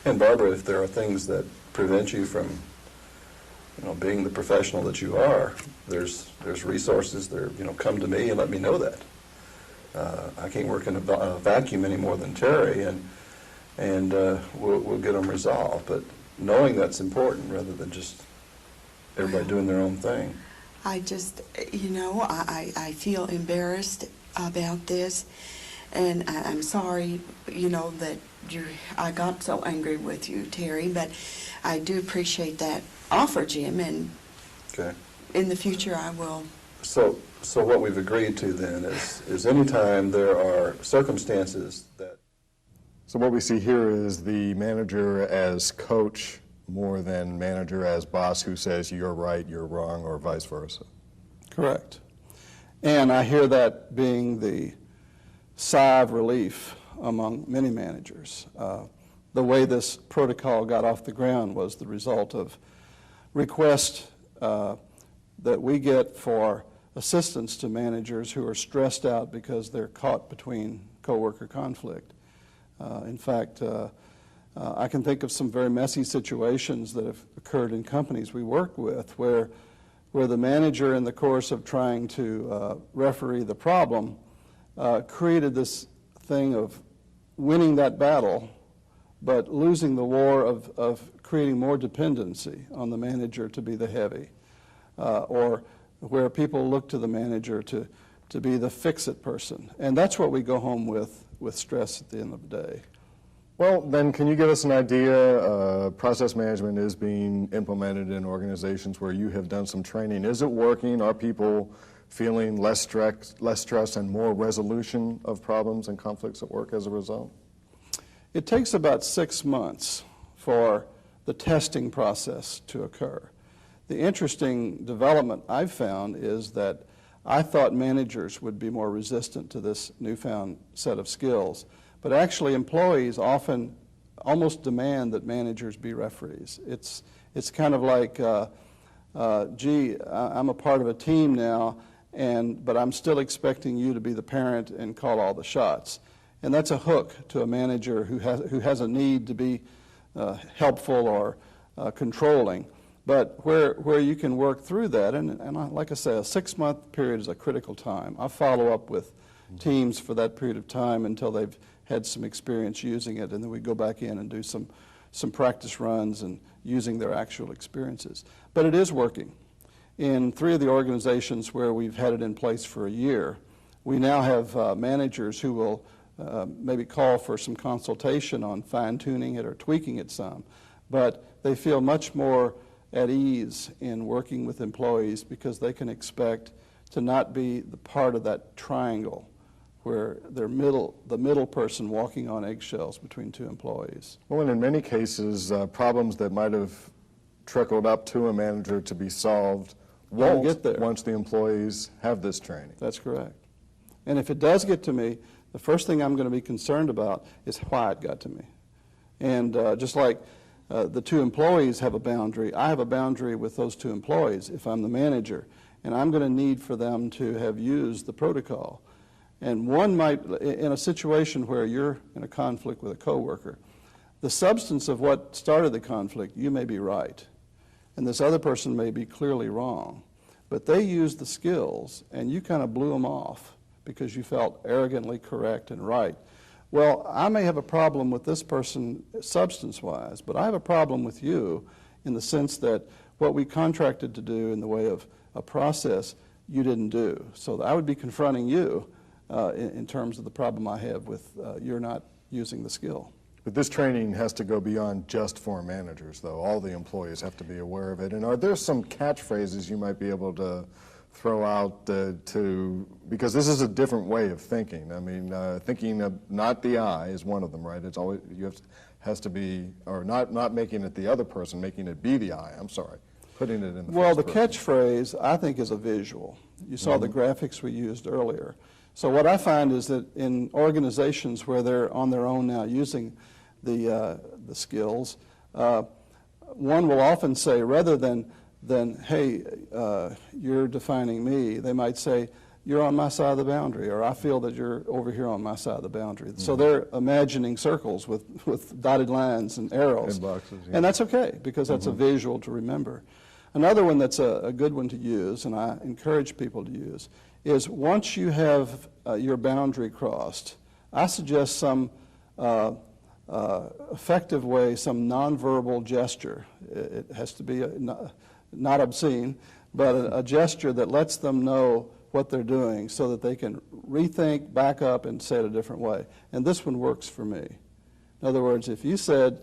And Barbara, if there are things that prevent you from, being the professional that you are, there's resources there. Come to me and let me know that. I can't work in a vacuum any more than Terry, and we'll get them resolved. But knowing that's important rather than just everybody doing their own thing. I just, I feel embarrassed about this, and I'm sorry, that I got so angry with you, Terry, but I do appreciate that offer, Jim, and Okay. in the future I will. So what we've agreed to then is anytime there are circumstances that. So what we see here is the manager as coach more than manager as boss who says you're right, you're wrong, or vice versa. Correct. And I hear that being the sigh of relief among many managers. The way this protocol got off the ground was the result of requests that we get for assistance to managers who are stressed out because they're caught between coworker conflict. In fact, I can think of some very messy situations that have occurred in companies we work with where the manager, in the course of trying to referee the problem, created this thing of winning that battle, but losing the war of creating more dependency on the manager to be the heavy, or where people look to the manager to be the fix-it person. And that's what we go home with stress at the end of the day. Well, then can you give us an idea? Process management is being implemented in organizations where you have done some training. Is it working? Are people feeling less stress and more resolution of problems and conflicts at work as a result? It takes about 6 months for the testing process to occur. The interesting development I've found is that I thought managers would be more resistant to this newfound set of skills, but actually employees often almost demand that managers be referees. It's kind of like, gee, I'm a part of a team now, but I'm still expecting you to be the parent and call all the shots. And that's a hook to a manager who has a need to be helpful or controlling. But where you can work through that, and like I say, a 6-month period is a critical time. I follow up with teams for that period of time until they've had some experience using it, and then we go back in and do some practice runs and using their actual experiences. But it is working. In 3 of the organizations where we've had it in place for a year, we now have managers who will maybe call for some consultation on fine-tuning it or tweaking it some, but they feel much more at ease in working with employees because they can expect to not be the part of that triangle where they're the middle person walking on eggshells between 2 employees. Well, and in many cases, problems that might have trickled up to a manager to be solved won't get there once the employees have this training. That's correct. And if it does get to me, the first thing I'm going to be concerned about is why it got to me. And just like the 2 employees have a boundary, I have a boundary with those 2 employees if I'm the manager, and I'm going to need for them to have used the protocol. And one might, in a situation where you're in a conflict with a coworker, the substance of what started the conflict, you may be right, and this other person may be clearly wrong, but they used the skills, and you kind of blew them off because you felt arrogantly correct and right. Well, I may have a problem with this person substance-wise, but I have a problem with you in the sense that what we contracted to do in the way of a process, you didn't do. So I would be confronting you in terms of the problem I have with you're not using the skill. But this training has to go beyond just for managers, though. All the employees have to be aware of it. And are there some catchphrases you might be able to throw out because this is a different way of thinking. I mean, thinking of not the I is one of them, right? It's always, has to be, or not making it the other person, making it be the I. I'm sorry. Putting it in the Well, first the person. catchphrase, I think, is a visual. You saw the graphics we used earlier. So what I find is that in organizations where they're on their own now using the skills, one will often say, rather than hey, you're defining me, they might say, you're on my side of the boundary, or I feel that you're over here on my side of the boundary. So they're imagining circles with dotted lines and arrows. And boxes, yeah. And that's okay, because that's a visual to remember. Another one that's a good one to use, and I encourage people to use, is once you have your boundary crossed, I suggest some effective way, some nonverbal gesture. It has to be not obscene, but a gesture that lets them know what they're doing so that they can rethink, back up, and say it a different way. And this one works for me. In other words, if you said,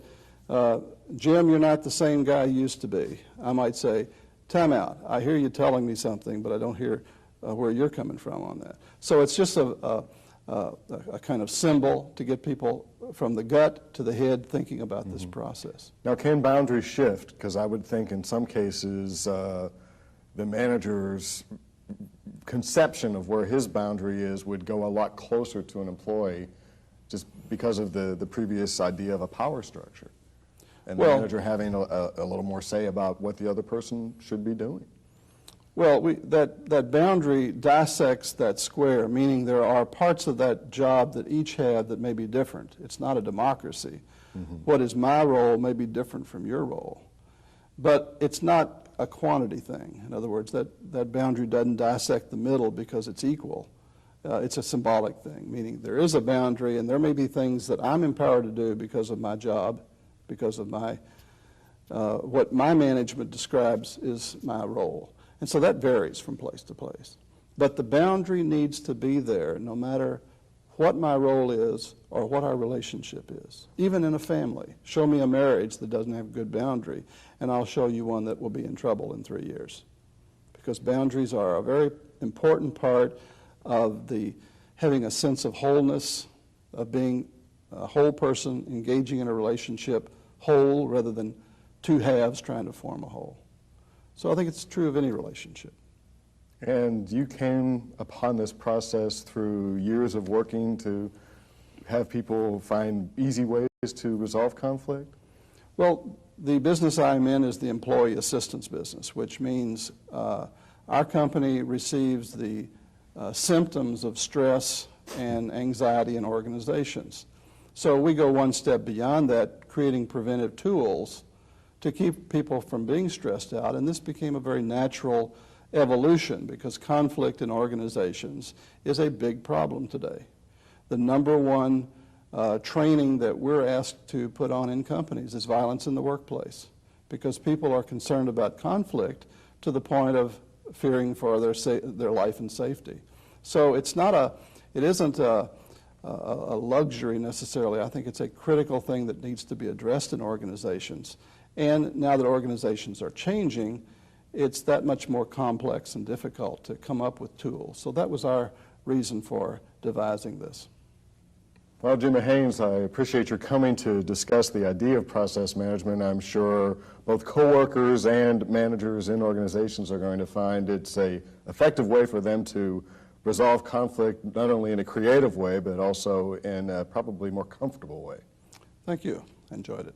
Jim, you're not the same guy you used to be, I might say, time out. I hear you telling me something, but I don't hear where you're coming from on that. So it's just a kind of symbol to get people from the gut to the head thinking about this process. Now, can boundaries shift? Because I would think in some cases the manager's conception of where his boundary is would go a lot closer to an employee just because of the previous idea of a power structure. And the manager having a little more say about what the other person should be doing. Well, that boundary dissects that square, meaning there are parts of that job that each have that may be different. It's not a democracy. What is my role may be different from your role. But it's not a quantity thing. In other words, that boundary doesn't dissect the middle because it's equal. It's a symbolic thing, meaning there is a boundary, and there may be things that I'm empowered to do because of my job, because of my what my management describes is my role. And so that varies from place to place. But the boundary needs to be there no matter what my role is or what our relationship is. Even in a family. Show me a marriage that doesn't have a good boundary, and I'll show you one that will be in trouble in 3 years. Because boundaries are a very important part of having a sense of wholeness, of being a whole person engaging in a relationship whole rather than two halves trying to form a whole. So I think it's true of any relationship. And you came upon this process through years of working to have people find easy ways to resolve conflict? Well, the business I'm in is the employee assistance business, which means our company receives the symptoms of stress and anxiety in organizations. So we go one step beyond that, creating preventive tools to keep people from being stressed out, and this became a very natural evolution because conflict in organizations is a big problem today. The number one training that we're asked to put on in companies is violence in the workplace because people are concerned about conflict to the point of fearing for their life and safety. So it isn't a luxury necessarily. I think it's a critical thing that needs to be addressed in organizations. And now that organizations are changing, it's that much more complex and difficult to come up with tools. So that was our reason for devising this. Well, Jim Haynes, I appreciate your coming to discuss the idea of process management. I'm sure both coworkers and managers in organizations are going to find it's an effective way for them to resolve conflict, not only in a creative way, but also in a probably more comfortable way. Thank you. I enjoyed it.